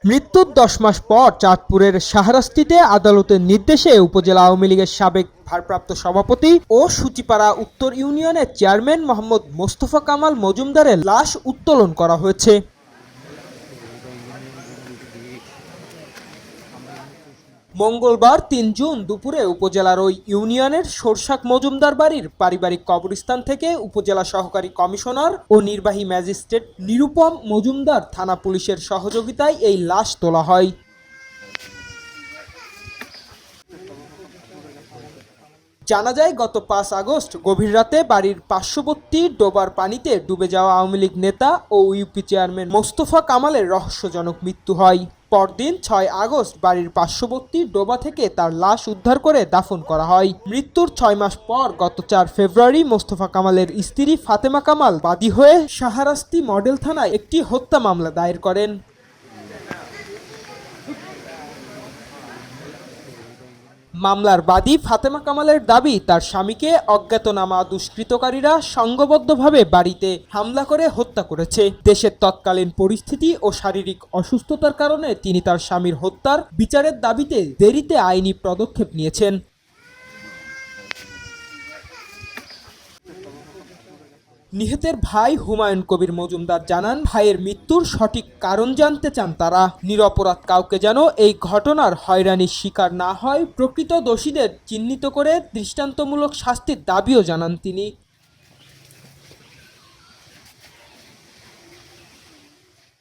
মৃত্যুর ১০ মাস পর চাঁদপুরের শাহরাস্তিতে আদালতের নির্দেশে উপজেলা আওয়ামী লীগের সাবেক ভারপ্রাপ্ত সভাপতি ও সূচিপাড়া উত্তর ইউনিয়নের চেয়ারম্যান মোহাম্মদ মোস্তফা কামাল মজুমদারের লাশ উত্তোলন করা হয়েছে। মঙ্গলবার ৩ জুন দুপুরে উপজেলার ওই ইউনিয়নের সরসাক মজুমদার বাড়ির পারিবারিক কবরস্থান থেকে উপজেলা সহকারী কমিশনার ও নির্বাহী ম্যাজিস্ট্রেট নিরুপম মজুমদার থানা পুলিশের সহযোগিতায় এই লাশ তোলা হয়। জানা যায়, গত ৫ আগস্ট গভীর রাতে বাড়ির পার্শ্ববর্তী ডোবার পানিতে ডুবে যাওয়া আওয়ামী লীগ নেতা ও ইউপি চেয়ারম্যান মোস্তফা কামালের রহস্যজনক মৃত্যু হয়। পরদিন ৬ আগস্ট বাড়ির পার্শ্ববর্তী ডোবা থেকে তার লাশ উদ্ধার করে দাফন করা হয়। মৃত্যুর ৬ মাস পর গত ৪ ফেব্রুয়ারি মোস্তফা কামালের স্ত্রী ফাতেমা কামাল বাদী হয়ে শাহরাস্তি মডেল থানায় একটি হত্যা মামলা দায়ের করেন। মামলার বাদী ফাতেমা কামালের দাবি, তার স্বামীকে অজ্ঞাতনামা দুষ্কৃতকারীরা সংঘবদ্ধভাবে বাড়িতে হামলা করে হত্যা করেছে। দেশের তৎকালীন পরিস্থিতি ও শারীরিক অসুস্থতার কারণে তিনি তার স্বামীর হত্যার বিচারের দাবিতে দেরিতে আইনি পদক্ষেপ নিয়েছেন। নিহতের ভাই হুমায়ুন কবির মজুমদার জানান, ভাইয়ের মৃত্যুর সঠিক কারণ জানতে চান তারা। নিরপরাধ কাউকে যেন এই ঘটনার হয়রানির শিকার না হয়, প্রকৃত দোষীদের চিহ্নিত করে দৃষ্টান্তমূলক শাস্তির দাবিও জানান তিনি।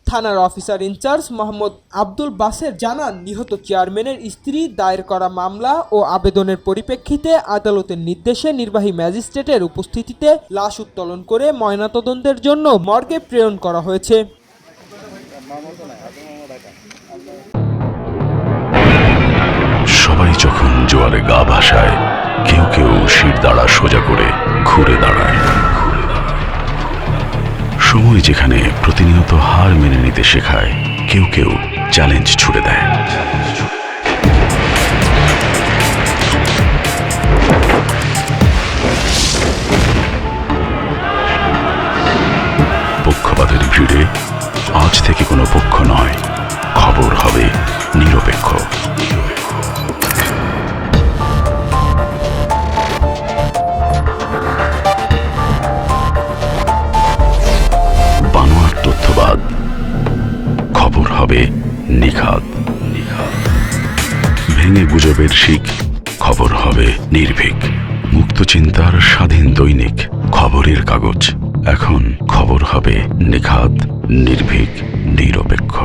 থানার অফিসার ইনচার্জ মোহাম্মদ আব্দুল বাসের জানান, নিহত চেয়ারম্যানের স্ত্রী দায়ের করা মামলা ও আবেদনের পরিপ্রেক্ষিতে আদালতের নির্দেশে নির্বাহী ম্যাজিস্ট্রেটের উপস্থিতিতে লাশ উত্তোলন করে ময়নাতদন্তের জন্য মর্গে প্রেরণ করা হয়েছে। সবাই যখন জোয়ারে গা ভাসায়, কেউ কেউ শিরদাঁড়া সোজা করে ঘুরে দাঁড়ায়। সময় যেখানে প্রতিনিয়ত হার মেনে নিতে শেখায়, কেউ কেউ চ্যালেঞ্জ ছুড়ে দেয়। পক্ষপাতের ভিড়ে আজ থেকে কোনো পক্ষ নয়, খবর হবে নিরপেক্ষ। তথ্যবাদ, খবর হবে নিখাত। ভেঙে গুজবের শিক, খবর হবে নির্ভীক। মুক্ত চিন্তার স্বাধীন দৈনিক খবরের কাগজ। এখন খবর হবে নিখাত, নির্ভীক, নিরপেক্ষ।